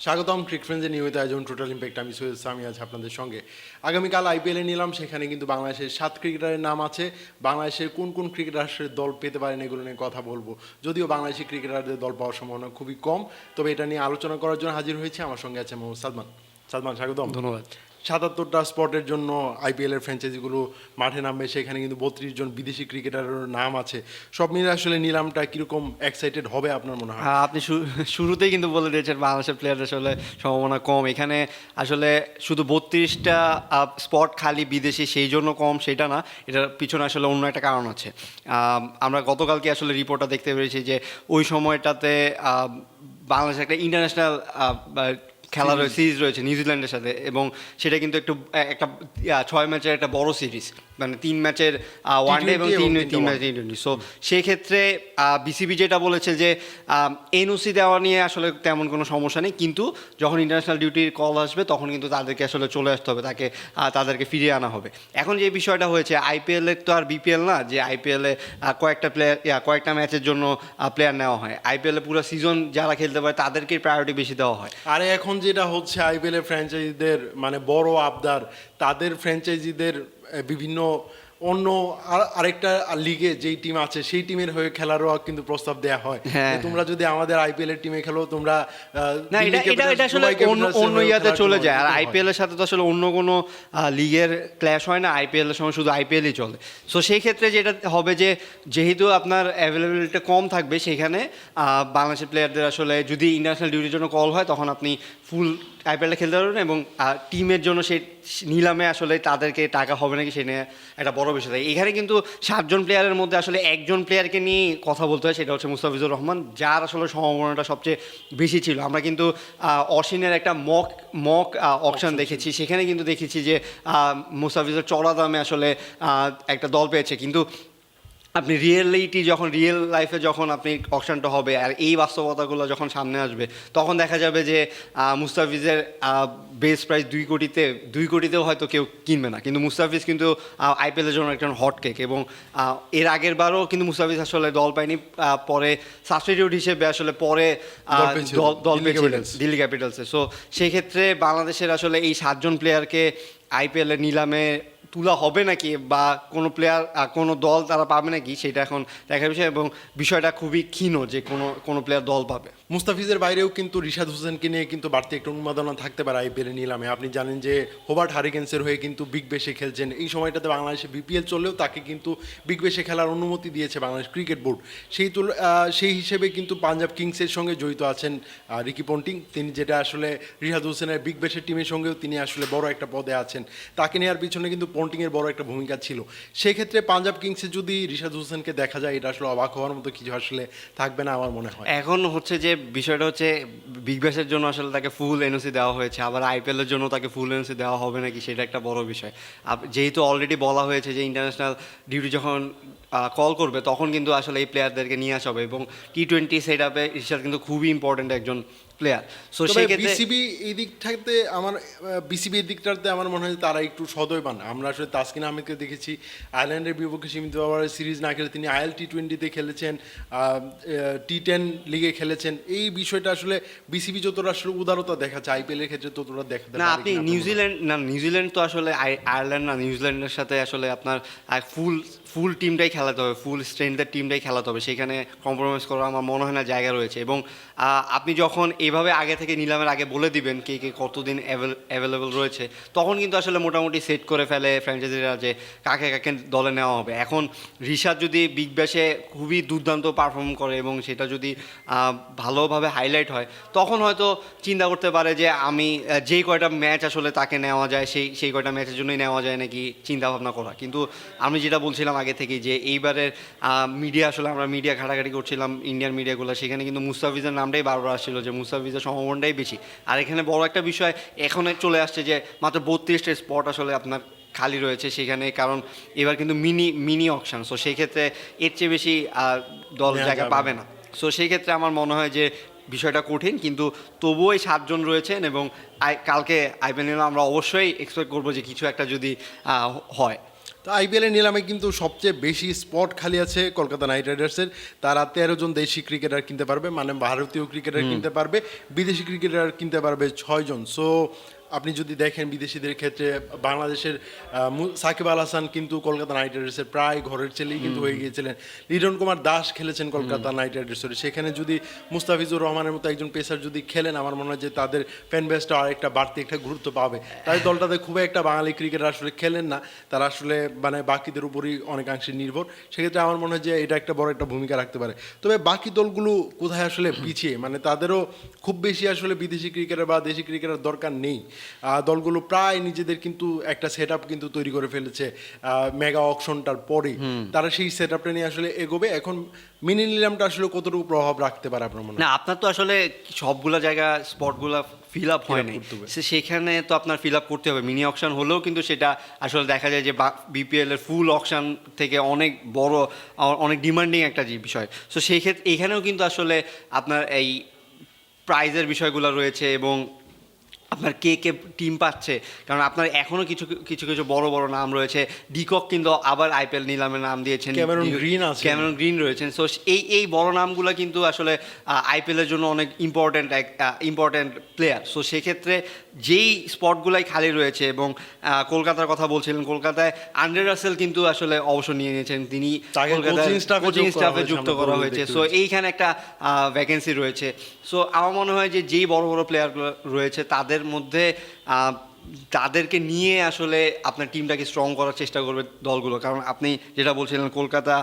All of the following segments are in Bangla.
স্বাগতম ক্রিক ফ্রেন্ডসের নিয়মিত আয়োজন টোটাল ইম্প্যাক্ট। আমি সৈয়দ সামি আছি আপনাদের সঙ্গে। আগামীকাল আইপিএলে নিলাম, সেখানে কিন্তু বাংলাদেশের 7 ক্রিকেটারের নাম আছে। বাংলাদেশের কোন কোন ক্রিকেটারের দল পেতে পারেন এগুলো নিয়ে কথা বলবো। যদিও বাংলাদেশি ক্রিকেটারদের দল পাওয়ার সম্ভাবনা খুবই কম, তবে এটা নিয়ে আলোচনা করার জন্য হাজির হয়েছে। আমার সঙ্গে আছে মোহাম্মদ সাদমান। সাদমান, স্বাগতম। ধন্যবাদ। 77টা স্পটের জন্য আইপিএলের ফ্র্যাঞ্চাইজিগুলো মাঠে নামবে, সেখানে কিন্তু 32 জন বিদেশি ক্রিকেটারের নাম আছে। সব মিলে আসলে নিলামটা কীরকম এক্সাইটেড হবে আপনার মনে হয়? আপনি শুরুতেই কিন্তু বলে দিয়েছেন বাংলাদেশের প্লেয়ার আসলে সম্ভাবনা কম। এখানে আসলে শুধু 32টা স্পট খালি বিদেশি সেই জন্য কম সেটা না, এটার পিছনে আসলে অন্য একটা কারণ আছে। আমরা গতকালকে আসলে রিপোর্টটা দেখতে পেরেছি যে ওই সময়টাতে বাংলাদেশ একটা ইন্টারন্যাশনাল খেলা রয়েছে, সিরিজ রয়েছে নিউজিল্যান্ডের সাথে, এবং সেটা কিন্তু একটা 6 ম্যাচের একটা বড় সিরিজ, মানে 3 ম্যাচের ওয়ান ডে এবং 3 ম্যাচ টি20। সো সেই ক্ষেত্রে বিসিবি যেটা বলেছে যে এনওসি দেওয়া নিয়ে আসলে তেমন কোনো সমস্যা নেই, কিন্তু যখন ইন্টারন্যাশনাল ডিউটির কল আসবে তখন কিন্তু তাদেরকে আসলে চলে আসতে হবে, তাদেরকে ফিরিয়ে আনা হবে। এখন যে বিষয়টা হয়েছে, আইপিএলের তো আর বিপিএল না যে আইপিএলে কয়েকটা ম্যাচের জন্য প্লেয়ার নেওয়া হয়। আইপিএলে পুরো সিজন যারা খেলতে পারে তাদেরকেই প্রায়োরিটি বেশি দেওয়া হয়। আরে এখন যেটা হচ্ছে, আইপিএলের ফ্র্যাঞ্চাইজিদের মানে বড় আবদার, তাদের ফ্র্যাঞ্চাইজিদের বিভিন্ন অন্য আরেকটা লিগে যেই টিম আছে সেই টিমের হয়ে খেলারও কিন্তু প্রস্তাব দেওয়া হয়। তোমরা যদি আমাদের আইপিএল এর টিমে খেলো, তোমরা না, এটা আসলে অন্য ইয়াতে চলে যায়। আর আইপিএল এর সাথে তো আসলে অন্য কোনো লিগের ক্ল্যাশ হয় না, আইপিএল এর সময় শুধু আইপিএলই চলে। সো সেই ক্ষেত্রে যেটা হবে যে যেহেতু আপনার অ্যাভেলেবিলিটি কম থাকবে, সেখানে বাংলাদেশের প্লেয়ারদের আসলে যদি ইন্টারন্যাশনাল ডিউটির জন্য কল হয় তখন আপনি ফুল আইপিএলটা খেলতে পারবেন, এবং টিমের জন্য সেই নিলামে আসলে তাদেরকে টাকা হবে নাকি সে নিয়ে একটা বড় বিষয় থাকে। এখানে কিন্তু 7 জন প্লেয়ারের মধ্যে আসলে একজন প্লেয়ারকে নিয়ে কথা বলতে হয়, সেটা হচ্ছে মুস্তাফিজুর রহমান, যার আসলে সম্ভাবনাটা সবচেয়ে বেশি ছিল। আমরা কিন্তু অশ্বিনের একটা মক অকশন দেখেছি, সেখানে কিন্তু দেখেছি যে মুস্তাফিজুর চড়া দামে আসলে একটা দল পেয়েছে। কিন্তু আপনি রিয়েল লাইফে যখন আপনি অকশনটা হবে আর এই বাস্তবতাগুলো যখন সামনে আসবে, তখন দেখা যাবে যে মুস্তাফিজের বেস প্রাইস 2 কোটিতেও হয়তো কেউ কিনবে না, কিন্তু মুস্তাফিজ কিন্তু আইপিএলের জন্য একজন হট কেক। এবং এর আগের বারও কিন্তু মুস্তাফিজ আসলে দল পায়নি, পরে সাবস্টিটিউট হিসেবে আসলে পরে দল পেয়েছিলেন দিল্লি ক্যাপিটালসে। সো সেই ক্ষেত্রে বাংলাদেশের আসলে এই 7 জন প্লেয়ারকে আইপিএলের নিলামে তুলা হবে নাকি, বা কোনো দল তারা পাবে নাকি, সেটা এখন দেখার বিষয়। এবং বিষয়টা খুবই ক্ষীণ যে কোনো প্লেয়ার দল পাবে। মুস্তাফিজের বাইরেও কিন্তু রিশাদ হোসেনকে নিয়ে কিন্তু বাড়তি একটা উন্মাদনা থাকতে পারে আইপিএল নিলামে। আপনি জানেন যে হোবার্ট হারিকেন্সের হয়ে কিন্তু বিগ বেশে খেলছেন। এই সময়টাতে বাংলাদেশে বিপিএল চললেও তাকে কিন্তু বিগ বেশে খেলার অনুমতি দিয়েছে বাংলাদেশ ক্রিকেট বোর্ড। সেই হিসেবে কিন্তু পাঞ্জাব কিংসের সঙ্গে জড়িত আছেন রিকি পন্টিং, তিনি যেটা আসলে রিশাদ হোসেনের বিগ বেশের টিমের সঙ্গেও তিনি আসলে বড় একটা পদে আছেন। তাকে নেওয়ার পিছনে কিন্তু পন্টিংয়ের বড় একটা ভূমিকা ছিল। সেক্ষেত্রে পাঞ্জাব কিংসে যদি রিশাদ হোসেনকে দেখা যায়, এটা আসলে অবাক হওয়ার মতো কিছু আসলে থাকবে না আমার মনে হয়। এখন হচ্ছে যে বিষয়টা হচ্ছে বিগ ব্যাশের জন্য আসলে তাকে ফুল এনওসি দেওয়া হয়েছে, আবার আইপিএলের জন্য তাকে ফুল এনওসি দেওয়া হবে নাকি সেটা একটা বড় বিষয়। যেহেতু অলরেডি বলা হয়েছে যে ইন্টারন্যাশনাল ডিউটি যখন কল করবে তখন কিন্তু আসলে এই প্লেয়ারদেরকে নিয়ে আসা হবে, এবং টি20 সেট আপে রিশাদ কিন্তু খুবই ইম্পর্টেন্ট একজন প্লেয়ার। সো সেই ক্ষেত্রে বিসিবি এই দিকটাতে আমার মনে হয় তারা একটু সদয়বান। আমরা আসলে তাসকিন আহমেদকে দেখেছি আয়ারল্যান্ডের বিপক্ষে সীমিত ওভারের সিরিজ না খেলে তিনি আইএল টি20তে খেলেছেন, টি10 লিগে খেলেছেন। এই বিষয়টা আসলে বিসিবি যতটা আসলে উদারতা দেখাচ্ছে, আইপিএল এর ক্ষেত্রে ততটা দেখাতে না। আপনি নিউজিল্যান্ড তো আসলে আয়ারল্যান্ড না, নিউজিল্যান্ডের সাথে আসলে আপনার ফুল টিমটাই খেলাতে হবে, ফুল স্ট্রেংথের টিমটাই খেলাতে হবে, সেখানে কম্প্রোমাইজ করার আমার মনে হয় না জায়গা রয়েছে। এবং আপনি যখন এভাবে আগে থেকে নিলামের আগে বলে দিবেন কে কতদিন অ্যাভেলেবল রয়েছে, তখন কিন্তু আসলে মোটামুটি সেট করে ফেলে ফ্র্যাঞ্চাইজিরা যে কাকে দলে নেওয়া হবে। এখন রিশাদ যদি বিগ ব্যাশে খুবই দুর্দান্ত পারফর্ম করে এবং সেটা যদি ভালোভাবে হাইলাইট হয়, তখন হয়তো চিন্তা করতে পারে যে আমি যেই কয়টা ম্যাচ আসলে তাকে নেওয়া যায় সেই কয়টা ম্যাচের জন্যই নেওয়া যায় নাকি চিন্তা ভাবনা করা। কিন্তু আমি যেটা বলছিলাম আগে থেকেই যে এইবারের আমরা মিডিয়া ঘাটাঘাটি করছিলাম ইন্ডিয়ান মিডিয়াগুলো, সেখানে কিন্তু মুস্তাফিজের নামটাই বারবার আসছিল যে মুস্তাফিজের সম্ভাবনাটাই বেশি। আর এখানে বড় একটা বিষয় এখন চলে আসছে যে মাত্র 32টা স্পট আসলে আপনার খালি রয়েছে সেখানে, কারণ এবার কিন্তু মিনি অকশন। সো সেই ক্ষেত্রে এর চেয়ে বেশি দল জায়গা পাবে না। সো সেই ক্ষেত্রে আমার মনে হয় যে বিষয়টা কঠিন, কিন্তু তবুও এই 7 জন রয়েছেন, এবং কালকে আইপিএল আমরা অবশ্যই এক্সপেক্ট করবো যে কিছু একটা যদি হয়। তো আইপিএলের নিলামে কিন্তু সবচেয়ে বেশি স্পট খালি আছে কলকাতা নাইট রাইডার্সের। তারা 13 জন দেশি ক্রিকেটার কিনতে পারবে, মানে ভারতীয় ক্রিকেটার কিনতে পারবে, বিদেশি ক্রিকেটার কিনতে পারবে 6 জন। সো আপনি যদি দেখেন বিদেশিদের ক্ষেত্রে বাংলাদেশের সাকিব আল হাসান কিন্তু কলকাতা নাইট রাইডার্সের প্রায় ঘরের ছেলেই কিন্তু হয়ে গিয়েছিলেন। লিটন কুমার দাস খেলেছেন কলকাতা নাইট রাইডার্সের, সেখানে যদি মুস্তাফিজুর রহমানের মতো একজন পেসার যদি খেলেন, আমার মনে হয় যে তাদের ফ্যান বেসটা আরেকটা বাড়তি একটা গুরুত্ব পাবে। তাই দলটাতে খুব একটা বাঙালি ক্রিকেটার আসলে খেলেন না, তারা আসলে মানে বাকিদের উপরই অনেকাংশে নির্ভর। সেক্ষেত্রে আমার মনে হয় যে এটা একটা বড় একটা ভূমিকা রাখতে পারে। তবে বাকি দলগুলো কোথায় আসলে পিছিয়ে, মানে তাদেরও খুব বেশি আসলে বিদেশি ক্রিকেটার বা দেশি ক্রিকেটার দরকার নেই। দলগুলো প্রায় নিজেদের কিন্তু একটা সেট আপ কিন্তু তৈরি করে ফেলেছে মেগা অকশনটার পরে, তারা সেই সেট আপটা নিয়ে আসলে এগোবে। এখন মিনি নিলামটা আসলে কতটুকু প্রভাব রাখতে পারে আপনার মনে হয়? না, আপনার তো আসলে সবগুলা জায়গা স্পটগুলা ফিল আপ হয় নাই, সেখানে তো আপনার ফিল আপ করতে হবে। মিনি অকশন হলেও কিন্তু সেটা আসলে দেখা যায় যে বিপিএল এর ফুল অকশন থেকে অনেক বড়, অনেক ডিমান্ডিং একটা বিষয়। সো সেই ক্ষেত্রে এখানেও কিন্তু আসলে আপনার এই প্রাইজের বিষয়গুলো রয়েছে এবং আপনার কে কে টিম পাচ্ছে, কারণ আপনার এখনও কিছু কিছু কিছু বড় বড় নাম রয়েছে। ডিকক কিন্তু আবার আইপিএল নিলামে নাম দিয়েছেন, ক্যামেরন গ্রিন আছে, ক্যামেরন গ্রিন রয়েছেন। সো এই বড় নামগুলো কিন্তু আসলে আইপিএলের জন্য অনেক ইম্পর্ট্যান্ট প্লেয়ার। সো সেক্ষেত্রে যেই স্পটগুলাই খালি রয়েছে, এবং কলকাতার কথা বলছিলেন, কলকাতায় আন্ড্রে রাসেল কিন্তু আসলে অবসর নিয়ে নিয়েছেন, তিনি কলকাতার কোচিং স্টাফে যুক্ত করা হয়েছে। সো এইখানে একটা ভ্যাকেন্সি রয়েছে। সো আমার মনে হয় যে যেই বড় বড় প্লেয়ারগুলো রয়েছে তাদের মধ্যে তাদেরকে নিয়ে আসলে আপনার টিমটাকে স্ট্রং করার চেষ্টা করবে দলগুলো। কারণ আপনি যেটা বলছিলেন, কলকাতা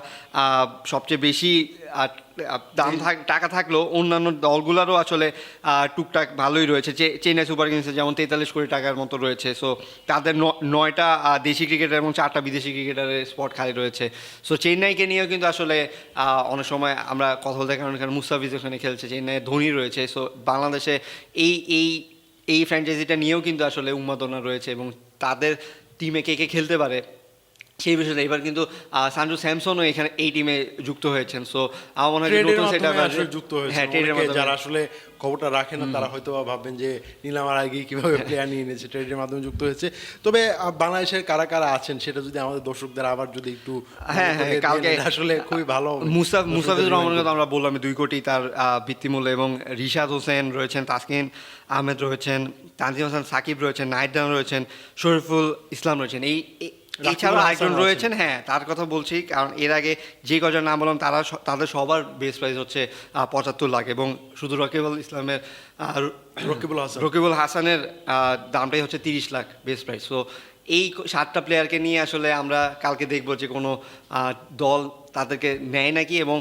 সবচেয়ে বেশি টাকা থাকলেও অন্যান্য দলগুলোরও আসলে টুকটাক ভালোই রয়েছে। চেন্নাই সুপার কিংসের যেমন 43 কোটি টাকার মতো রয়েছে। সো তাদের 9টা দেশি ক্রিকেটার এবং 4টা বিদেশি ক্রিকেটারের স্পট খালি রয়েছে। সো চেন্নাইকে নিয়েও কিন্তু আসলে অনেক সময় আমরা কথা বলতে, কারণ এখানে মুস্তাফিজ ওখানে খেলছে, চেন্নাইয়ে ধোনি রয়েছে। সো বাংলাদেশে এই ফ্র্যাঞ্চাইজিটা নিয়েও কিন্তু আসলে উন্মাদনা রয়েছে, এবং তাদের টিমে কে কে খেলতে পারে সেই বিষয়টা। এবার কিন্তু সঞ্জু স্যামসনও এখানে এই টিমে যুক্ত হয়েছেন। সো আমার মনে হয় নতুন সেটআপ যুক্ত হয়েছে। হ্যাঁ, ট্রেডের মাধ্যমে যারা আসলে খবরটা রাখে না তারা হয়তো ভাববেন যে নিলামের আগে কিভাবে প্লেয়ার নিয়ে নিয়েছে, ট্রেডের মাধ্যমে যুক্ত হয়েছে। তবে বাংলাদেশের কারা কারা আছেন সেটা যদি আমাদের দর্শকদের আবার যদি একটু কালকে আসলে খুবই ভালো। মুস্তাফিজুর রহমানের কথা আমরা বললাম 2 কোটি তার ভিত্তিমূল্য, এবং রিশাদ হোসেন রয়েছেন, তাসকিন আহমেদ রয়েছেন, তানজিম হাসান সাকিব রয়েছেন, নাহিদ রয়েছেন, শরীফুল ইসলাম রয়েছেন। এছাড়াও আরেকজন রয়েছেন, হ্যাঁ তার কথা বলছি, কারণ এর আগে যে কজন নাম বললাম তাদের সবার বেস প্রাইস হচ্ছে 75 লাখ, এবং শুধু রকিবুল হাসানের দামটাই হচ্ছে 30 লাখ বেস প্রাইস। সো এই 7টা প্লেয়ারকে নিয়ে আসলে আমরা কালকে দেখবো যে কোনো দল তাদেরকে নেয় নাকি। এবং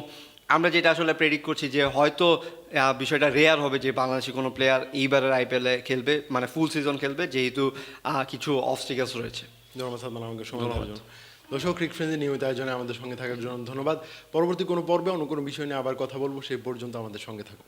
আমরা যেটা আসলে প্রেডিক্ট করছি যে হয়তো বিষয়টা রেয়ার হবে যে বাংলাদেশি কোনো প্লেয়ার এইবারের আইপিএলে খেলবে, মানে ফুল সিজন খেলবে, যেহেতু কিছু অবস্টিকেলস রয়েছে। দর্শক, ক্রিকেট ফ্রেন্ডের নিয়মিত আয়োজনে আমাদের সঙ্গে থাকার জন্য ধন্যবাদ। পরবর্তী কোনো পর্বে অন্য কোনো বিষয় নিয়ে আবার কথা বলবো, সেই পর্যন্ত আমাদের সঙ্গে থাকুন।